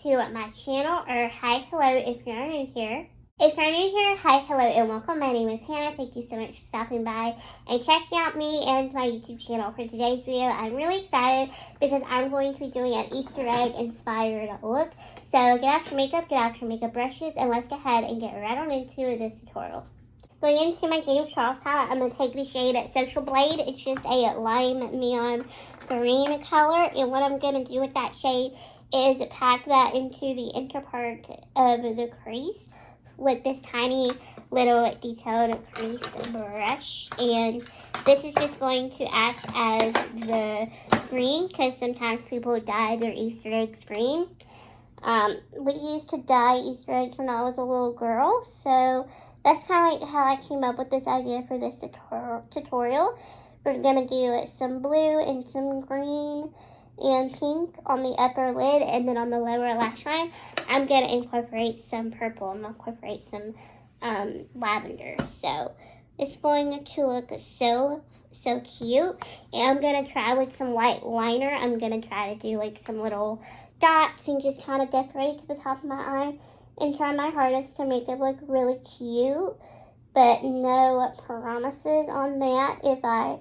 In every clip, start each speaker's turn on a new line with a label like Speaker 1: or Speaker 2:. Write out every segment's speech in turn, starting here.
Speaker 1: to my channel, or hi, hello if you're new here. If you're new here, hi, hello, and welcome. My name is Hannah. Thank you so much for stopping by and checking out me and my YouTube channel. For today's video, I'm really excited because I'm going to be doing an Easter egg inspired look. So get out your makeup brushes, and let's go ahead and get right on into this tutorial. Going into my James Charles palette, I'm going to take the shade Social Blade. It's just a lime neon green color, and what I'm going to do with that shade is pack that into the inner part of the crease with this tiny little detailed crease brush. And this is just going to act as the green, because sometimes people dye their Easter eggs green. We used to dye Easter eggs when I was a little girl, so that's kind of like how I came up with this idea for this tutorial. We're going to do some blue and some green and pink on the upper lid, and then on the lower lash line, I'm going to incorporate some purple. I'm going to incorporate some lavender. So it's going to look so cute. And I'm going to try with some white liner. I'm going to try to do like some little dots and just kind of decorate to the top of my eye and try my hardest to make it look really cute, but no promises on that if I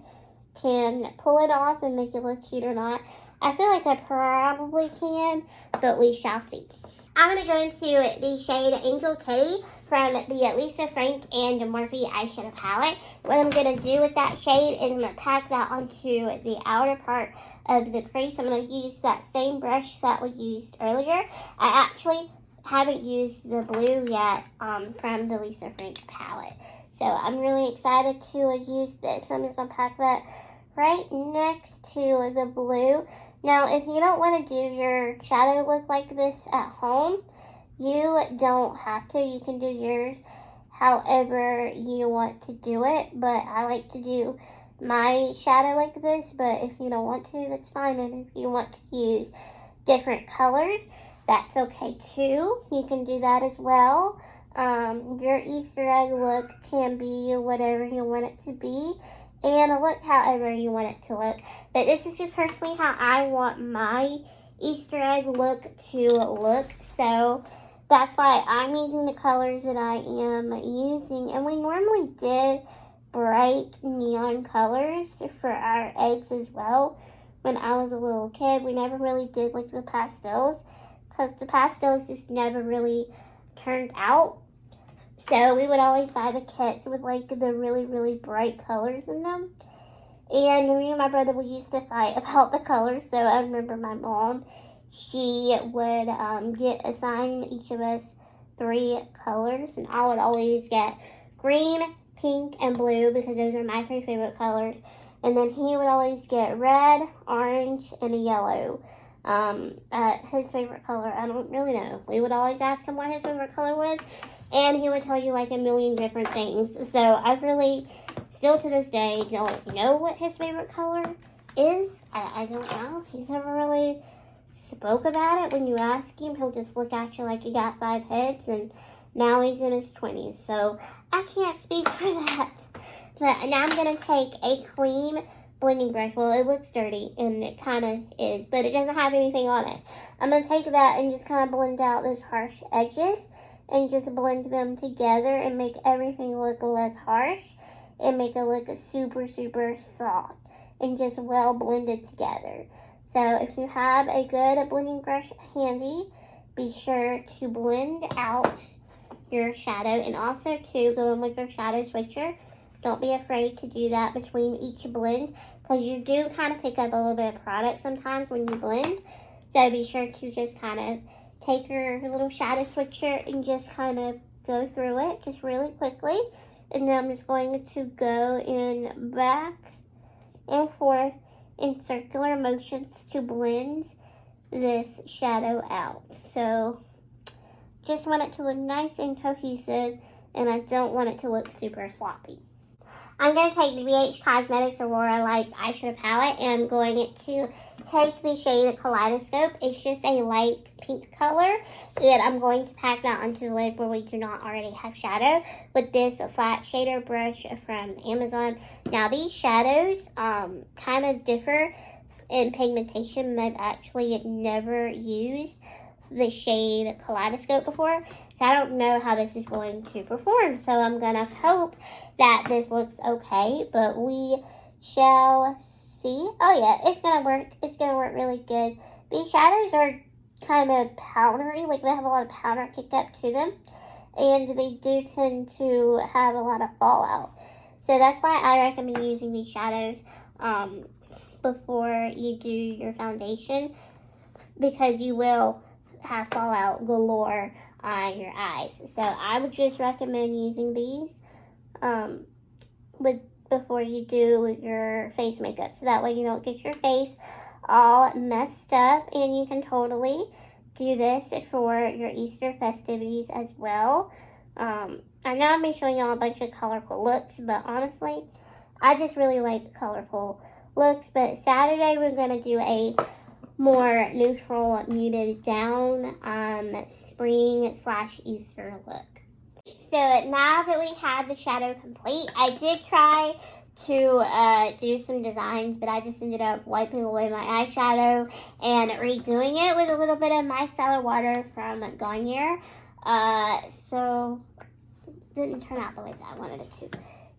Speaker 1: can pull it off and make it look cute or not. I feel like I probably can, but we shall see. I'm going to go into the shade Angel Kitty from the Lisa Frank and Morphe eyeshadow palette. What I'm going to do with that shade is I'm going to pack that onto the outer part of the crease. I'm going to use that same brush that we used earlier. I actually haven't used the blue yet from the Lisa Frank palette. So I'm really excited to use this. So I'm just going to pack that right next to the blue. Now, if you don't want to do your shadow look like this at home, you don't have to. You can do yours however you want to do it. But I like to do my shadow like this. But if you don't want to, that's fine. And if you want to use different colors, that's okay too. You can do that as well. Your Easter egg look can be whatever you want it to be, and look however you want it to look. But this is just personally how I want my Easter egg look to look. So that's why I'm using the colors that I am using. And we normally did bright neon colors for our eggs as well. When I was a little kid, we never really did like the pastels, because the pastels just never really turned out. So we would always buy the kits with like the really bright colors in them. And me and my brother, we used to fight about the colors. So I remember my mom, she would assign each of us 3 colors. And I would always get green, pink, and blue, because those are my 3 favorite colors. And then he would always get red, orange, and a yellow. His favorite color, I don't really know. We would always ask him what his favorite color was, and he would tell you like a million different things. So I really, still to this day, don't know what his favorite color is. I don't know. He's never really spoke about it. When you ask him, he'll just look at you like you got 5 heads, and now he's in his 20s. So I can't speak for that. But now I'm going to take a clean blending brush. Well, it looks dirty, and it kind of is, but it doesn't have anything on it. I'm going to take that and just kind of blend out those harsh edges and just blend them together and make everything look less harsh and make it look super soft and just well blended together. So if you have a good blending brush handy, be sure to blend out your shadow, and also to go in with your shadow switcher. Don't be afraid to do that between each blend, because you do kind of pick up a little bit of product sometimes when you blend. So be sure to just kind of take your little shadow switcher and just kind of go through it just really quickly. And then I'm just going to go in back and forth in circular motions to blend this shadow out. So just want it to look nice and cohesive, and I don't want it to look super sloppy. I'm going to take the BH Cosmetics Aurora Lights eyeshadow palette, and I'm going to take the shade Kaleidoscope. It's just a light pink color, and I'm going to pack that onto the lid where we do not already have shadow with this flat shader brush from Amazon. Now these shadows kind of differ in pigmentation that I've actually never used the shade Kaleidoscope before, so I don't know how this is going to perform. So I'm going to hope that this looks okay, but we shall see. Oh yeah, it's going to work. It's going to work really good. These shadows are kind of powdery, like they have a lot of powder kicked up to them, and they do tend to have a lot of fallout. So that's why I recommend using these shadows before you do your foundation, because you will have fallout galore on your eyes. So I would just recommend using these before you do your face makeup, so that way you don't get your face all messed up. And you can totally do this for your Easter festivities as well. I know I've been showing y'all a bunch of colorful looks, but honestly, I just really like colorful looks. But Saturday we're going to do a more neutral, muted down spring / Easter look. So now that we have the shadow complete, I did try to do some designs, but I just ended up wiping away my eyeshadow and redoing it with a little bit of micellar water from Garnier. So didn't turn out the way that I wanted it to.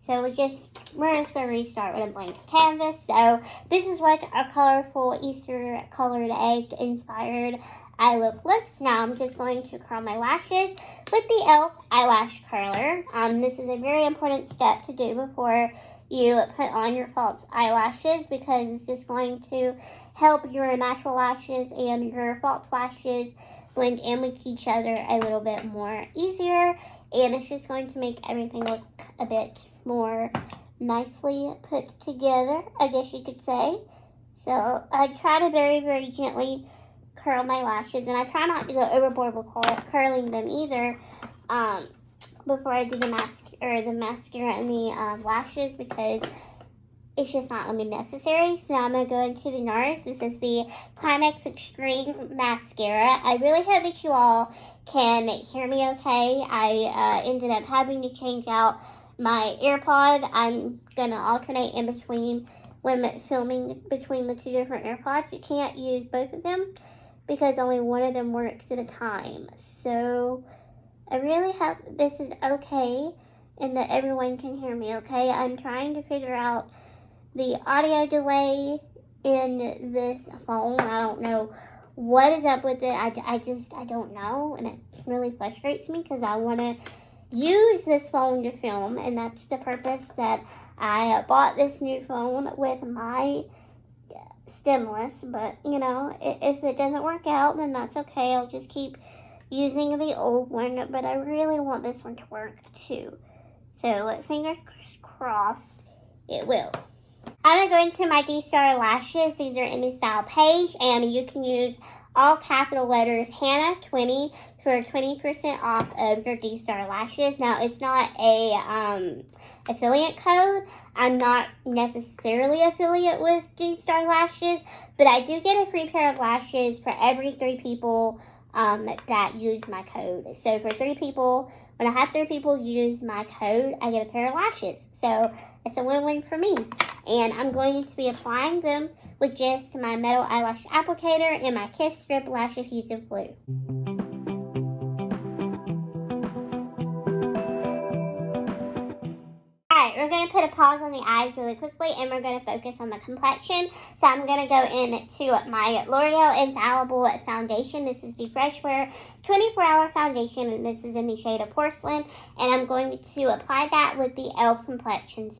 Speaker 1: So we're just going to restart with a blank canvas. So this is what our colorful Easter colored egg inspired eye look looks. Now I'm just going to curl my lashes with the e.l.f. eyelash curler. This is a very important step to do before you put on your false eyelashes, because it's just going to help your natural lashes and your false lashes blend in with each other a little bit more easier, and it's just going to make everything look a bit more nicely put together, I guess you could say. So I try to very, very gently curl my lashes, and I try not to go overboard with curling them either before I do the mascara and the lashes, because it's just not going to be necessary. So now I'm going to go into the Nars. This is the Climax Extreme Mascara. I really hope that you all can hear me okay. I ended up having to change out my AirPod. I'm going to alternate in between when filming between the two different AirPods. You can't use both of them because only one of them works at a time. So I really hope this is okay and that everyone can hear me okay. I'm trying to figure out the audio delay in this phone. I don't know what is up with it. I don't know, and it really frustrates me because I want to use this phone to film, and that's the purpose that I bought this new phone with my stimulus. But you know, if it doesn't work out, then that's okay. I'll just keep using the old one, but I really want this one to work too. So fingers crossed it will. I'm going to go into my Dstar lashes. These are in the style Paige, and you can use all capital letters Hannah20 for 20% off of your Dstar lashes. Now, it's not a affiliate code. I'm not necessarily affiliate with Dstar lashes, but I do get a free pair of lashes for every 3 people that use my code. So for 3 people, when I have 3 people use my code, I get a pair of lashes. So it's a win-win for me. And I'm going to be applying them with just my metal eyelash applicator and my Kiss Strip Lash Adhesive Glue. Alright, we're going to put a pause on the eyes really quickly, and we're going to focus on the complexion. So I'm going to go into my L'Oreal Infallible Foundation. This is the Fresh Wear 24-Hour Foundation, and this is in the shade of Porcelain. And I'm going to apply that with the e.l.f. complexions.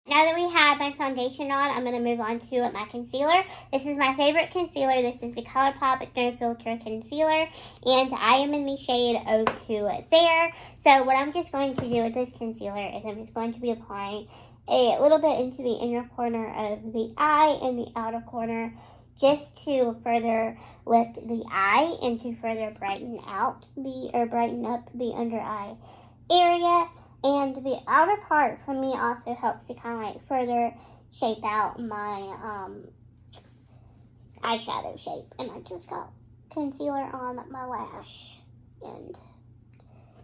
Speaker 1: Now that we have my foundation on, I'm going to move on to my concealer. This is my favorite concealer. This is the Colourpop No Filter Concealer, and I am in the shade 02 there. So what I'm just going to do with this concealer is I'm just going to be applying a little bit into the inner corner of the eye and the outer corner, just to further lift the eye and to further brighten up the under eye area. And the outer part for me also helps to kind of like further shape out my eyeshadow shape. And I just got concealer on my lash. And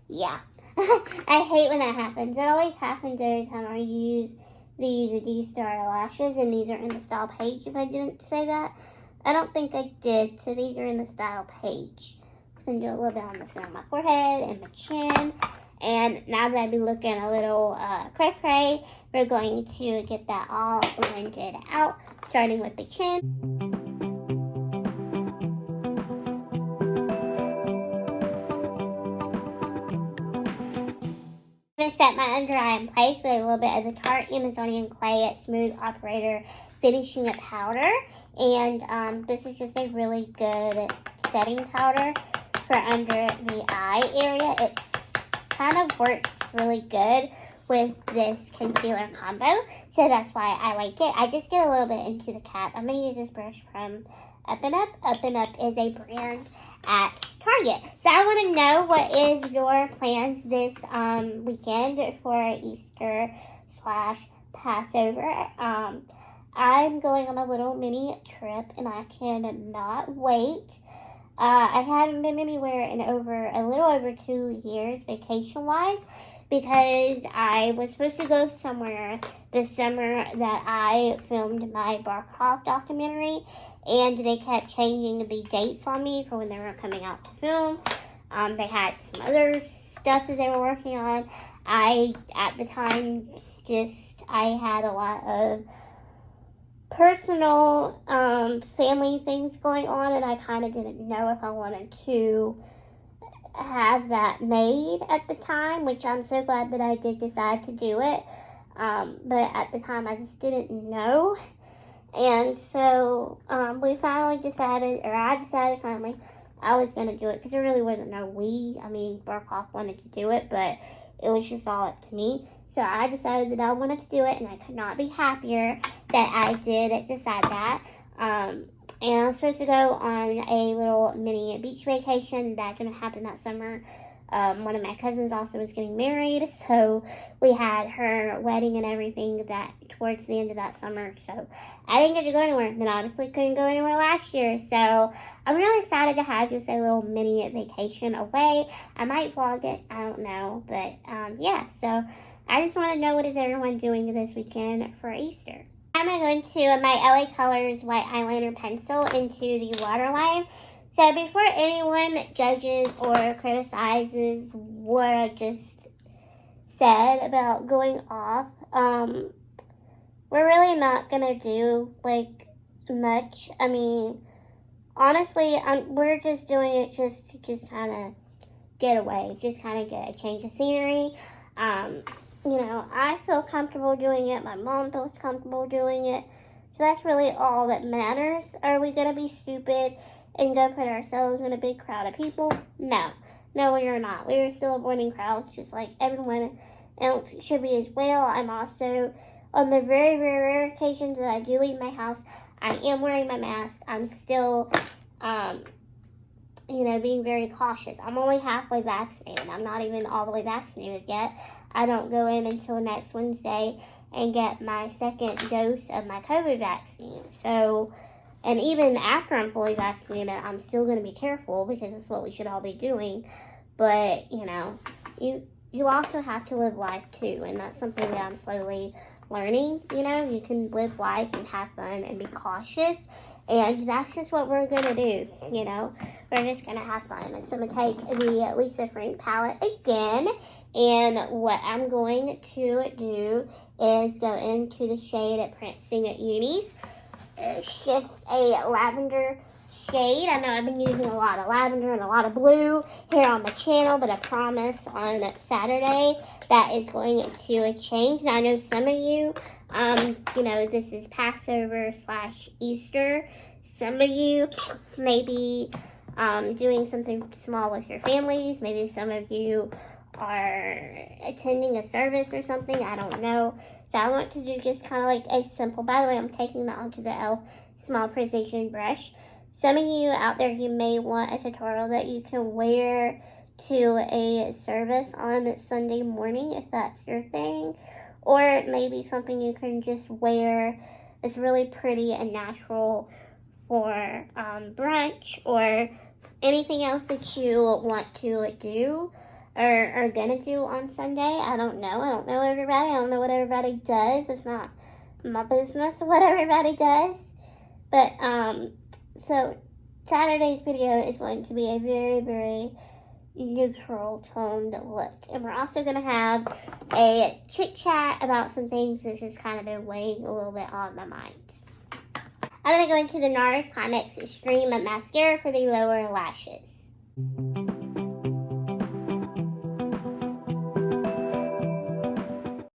Speaker 1: yeah, I hate when that happens. It always happens every time I use these Dstar lashes, and these are in the style Paige, if I didn't say that. I don't think I did, so these are in the style Paige. I'm going to do a little bit on the center of my forehead and my chin. And now that I've been looking a little cray-cray, we're going to get that all blended out, starting with the chin. I'm going to set my under eye in place with a little bit of the Tarte Amazonian Clay at Smooth Operator Finishing It Powder. And this is just a really good setting powder for under the eye area. It's kind of works really good with this concealer combo, so that's why I like it. I just get a little bit into the cap. I'm going to use this brush from Up and Up. Up and Up is a brand at Target. So I want to know, what is your plans this weekend for Easter / Passover? I'm going on a little mini trip, and I cannot wait. I haven't been anywhere in a little over 2 years vacation-wise, because I was supposed to go somewhere this summer that I filmed my Barkov documentary, and they kept changing the dates on me for when they were coming out to film. They had some other stuff that they were working on. At the time, I had a lot of personal family things going on, and I kind of didn't know if I wanted to have that made at the time, which I'm so glad that I did decide to do it. But at the time, I just didn't know. And so we finally decided, or I decided finally, I was going to do it, because there really wasn't no we. I mean, Barkov wanted to do it, but it was just all up to me. So I decided that I wanted to do it, and I could not be happier that I did decide that. And I was supposed to go on a little mini beach vacation. That didn't happen that summer. One of my cousins also was getting married, so we had her wedding and everything that towards the end of that summer. So I didn't get to go anywhere. Then obviously couldn't go anywhere last year. So I'm really excited to have just a little mini vacation away. I might vlog it. I don't know. But yeah, so I just want to know, what is everyone doing this weekend for Easter? I'm going to my LA Colors white eyeliner pencil into the waterline. So before anyone judges or criticizes what I just said about going off, we're really not going to do, much. I mean, honestly, we're just doing it just to kind of get away, just kind of get a change of scenery. You know, I feel comfortable doing it. My mom feels comfortable doing it. So that's really all that matters. Are we going to be stupid and go put ourselves in a big crowd of people? No. No, we are not. We are still avoiding crowds just like everyone else should be as well. I'm also, on the very, very rare occasions that I do leave my house, I am wearing my mask. I'm still, being very cautious. I'm only halfway vaccinated. I'm not even all the way vaccinated yet. I don't go in until next Wednesday and get my second dose of my COVID vaccine. So, and even after I'm fully vaccinated, I'm still going to be careful, because that's what we should all be doing. But, you also have to live life too, and that's something that I'm slowly learning. You can live life and have fun and be cautious, and that's just what we're going to do. We're just going to have fun. So I'm going to take the Lisa Frank palette again, and what I'm going to do is go into the shade at Prancing at Unis. It's just a lavender shade. I know I've been using a lot of lavender and a lot of blue here on the channel, but I promise on Saturday that is going to change. Now I know some of you, this is Passover / Easter. Some of you may be doing something small with your families. Maybe some of you are attending a service or something. I don't know. So I want to do just kind of like a simple, by the way, I'm taking that onto the e.l.f. Small Precision Brush. Some of you out there, you may want a tutorial that you can wear to a service on Sunday morning, if that's your thing. Or it may be something you can just wear that's really pretty and natural for brunch or anything else that you want to do. are gonna do on Sunday. I don't know. I don't know everybody. I don't know what everybody does. It's not my business what everybody does. But, so Saturday's video is going to be a very, very neutral toned look. And we're also going to have a chit chat about some things that just kind of been weighing a little bit on my mind. I'm going to go into the Nars Climax Extreme Mascara for the lower lashes.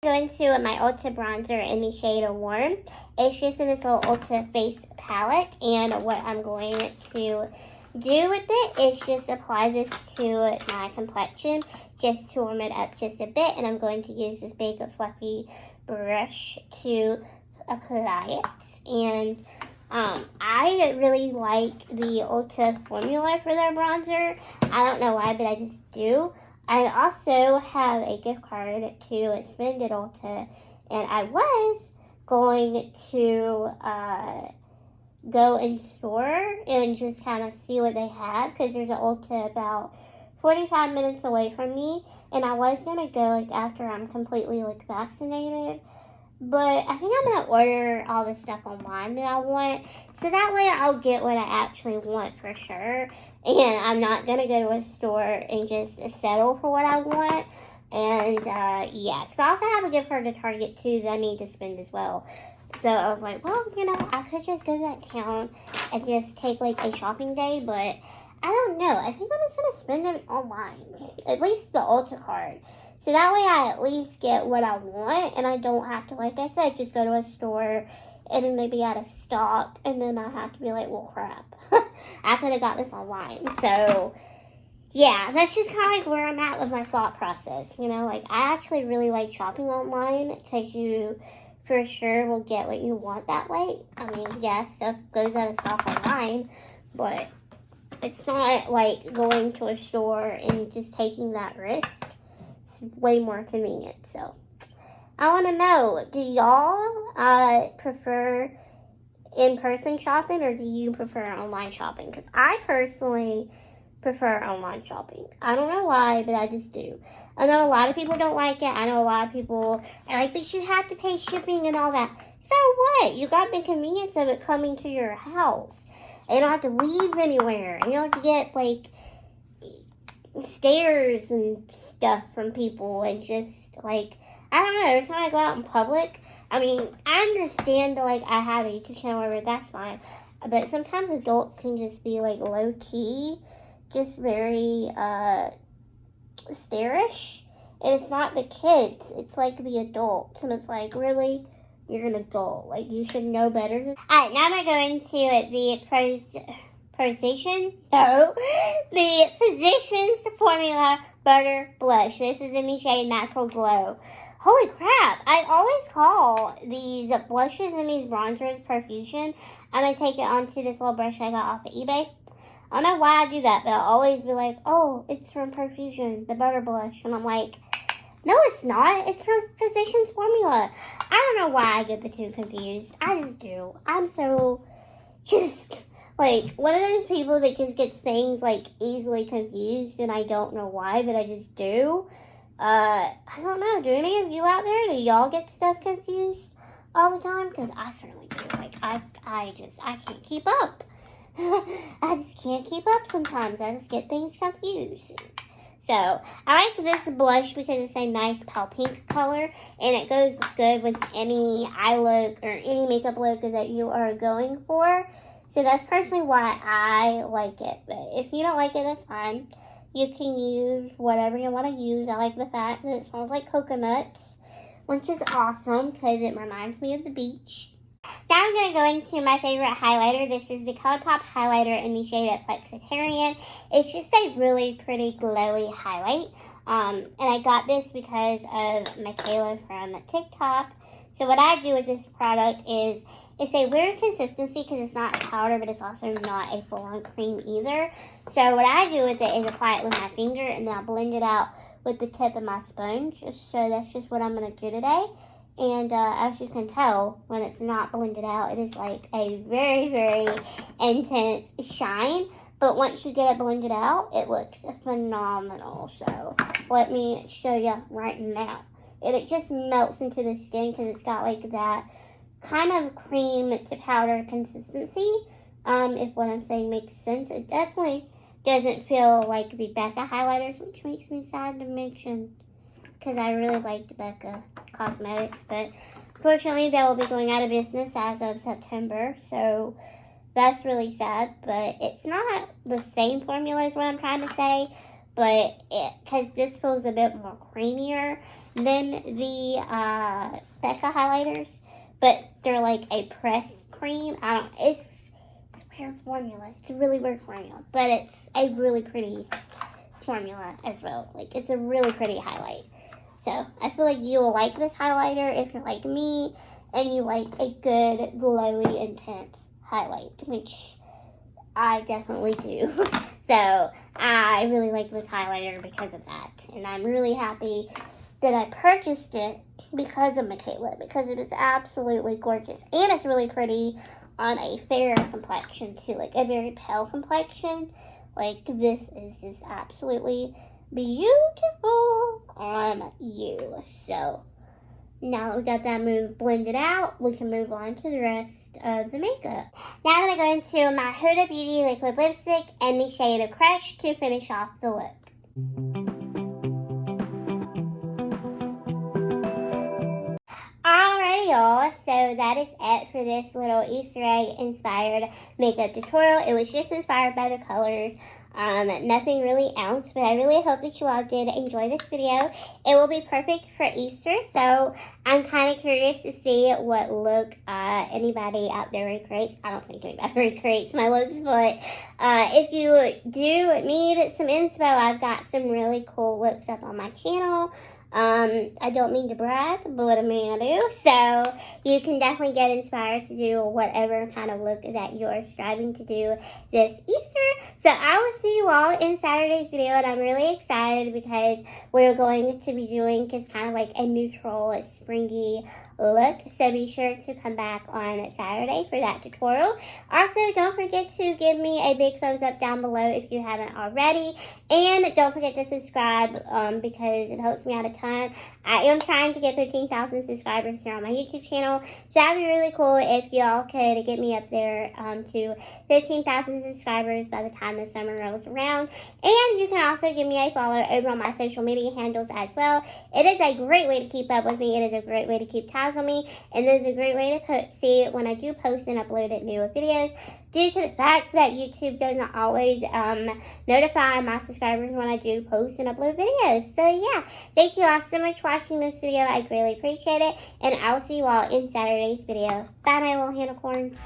Speaker 1: Go into my Ulta bronzer in the shade of Warm. It's just in this little Ulta face palette, and what I'm going to do with it is just apply this to my complexion just to warm it up just a bit, and I'm going to use this big fluffy brush to apply it. And I really like the Ulta formula for their bronzer. I don't know why, but I just do. I also have a gift card to spend at Ulta, and I was going to go in store and just kind of see what they had, because there's an Ulta about 45 minutes away from me, and I was going to go like after I'm completely like vaccinated. But I think I'm going to order all the stuff online that I want, so that way I'll get what I actually want for sure. And I'm not going to go to a store and just settle for what I want. And, yeah, because I also have a gift card to Target, too, that I need to spend as well. So I was like, well, you know, I could just go to that town and just take, like, a shopping day. But I don't know. I think I'm just going to spend it online. At least the Ulta card. So that way I at least get what I want. And I don't have to, like I said, just go to a store and then maybe out of stock, and then I have to be like, well, crap. I could have got this online. So, yeah, that's just kind of like where I'm at with my thought process. You know, like, I actually really like shopping online, because you for sure will get what you want that way. I mean, yeah, stuff goes out of stock online, but it's not like going to a store and just taking that risk. It's way more convenient, so. I want to know, do y'all prefer in-person shopping, or do you prefer online shopping? Because I personally prefer online shopping. I don't know why, but I just do. I know a lot of people don't like it. I know a lot of people are like, but you have to pay shipping and all that. So what? You got the convenience of it coming to your house. And you don't have to leave anywhere. And you don't have to get, like, stares and stuff from people, and just, like, I don't know, every time I go out in public, I mean, I understand that, like, I have a YouTube channel, whatever, that's fine, but sometimes adults can just be, like, low-key, just very, starish, and it's not the kids, it's, like, the adults, and it's like, really, you're an adult, like, you should know better than. Alright, now I'm gonna go into the the Physicians Formula Butter Blush. This is in the shade Natural Glow. Holy crap, I always call these blushes and these bronzers Profusion. I'm going to take it onto this little brush I got off of eBay. I don't know why I do that, but I'll always be like, oh, it's from Profusion, the butter blush. And I'm like, no, it's not. It's from Physicians Formula. I don't know why I get the two confused. I just do. I'm so just, like, one of those people that just gets things, like, easily confused, and I don't know why, but I just do. I don't know, do any of you out there, do y'all get stuff confused all the time? Because I certainly do. Like, I can't keep up. I just can't keep up sometimes. I just get things confused. So, I like this blush because it's a nice pale pink color, and it goes good with any eye look or any makeup look that you are going for. So, that's personally why I like it. But if you don't like it, that's fine. You can use whatever you want to use. I like the fact that it smells like coconuts, which is awesome because it reminds me of the beach. Now I'm going to go into my favorite highlighter. This is the Colourpop highlighter in the shade of Flexitarin. It's just a really pretty glowy highlight. And I got this because of Michaela from TikTok. So what I do with this product is, it's a weird consistency because it's not a powder, but it's also not a full-on cream either. So what I do with it is apply it with my finger, and then I'll blend it out with the tip of my sponge. So that's just what I'm going to do today. And as you can tell, when it's not blended out, it is like a very, very intense shine. But once you get it blended out, it looks phenomenal. So let me show you right now. And it just melts into the skin because it's got like that kind of cream to powder consistency. If what I'm saying makes sense. It definitely doesn't feel like the Becca highlighters, which makes me sad to mention because I really liked Becca Cosmetics. But unfortunately, they will be going out of business as of September. So that's really sad. But it's not the same formula is what I'm trying to say. But because this feels a bit more creamier than the Becca highlighters. But they're like a pressed cream. It's a weird formula. It's a really weird formula. But it's a really pretty formula as well. Like, it's a really pretty highlight. So, I feel like you will like this highlighter if you're like me and you like a good, glowy, intense highlight, which I definitely do. So, I really like this highlighter because of that. And I'm really happy that I purchased it because of Michaela, because it is absolutely gorgeous. And it's really pretty on a fair complexion, too. Like, a very pale complexion. Like, this is just absolutely beautiful on you. So, now that we got that move blended out, we can move on to the rest of the makeup. Now I'm going to go into my Huda Beauty liquid lipstick and the shade of Crush to finish off the look. Alrighty, y'all, so that is it for this little Easter egg inspired makeup tutorial. It was just inspired by the colors. Nothing really else, but I really hope that you all did enjoy this video. It will be perfect for Easter, so I'm kind of curious to see what look anybody out there recreates. I don't think anybody recreates my looks, but if you do need some inspo, I've got some really cool looks up on my channel. I don't mean to brag, but what am I gonna do? So you can definitely get inspired to do whatever kind of look that you're striving to do this Easter. So I will see you all in Saturday's video, and I'm really excited because we're going to be doing just kind of like a neutral, springy look. So be sure to come back on Saturday for that tutorial. Also, don't forget to give me a big thumbs up down below if you haven't already. And don't forget to subscribe because it helps me out a ton. I am trying to get 15,000 subscribers here on my YouTube channel. So that would be really cool if y'all could get me up there to 15,000 subscribers by the time the summer rolls around. And you can also give me a follow over on my social media handles as well. It is a great way to keep up with me. It is a great way to keep tabs on me. And it is a great way to see when I do post and upload new videos, due to the fact that YouTube doesn't always notify my subscribers when I do post and upload videos. So yeah, thank you all so much for watching this video. I greatly appreciate it. And I will see you all in Saturday's video. Bye, my little unicorns.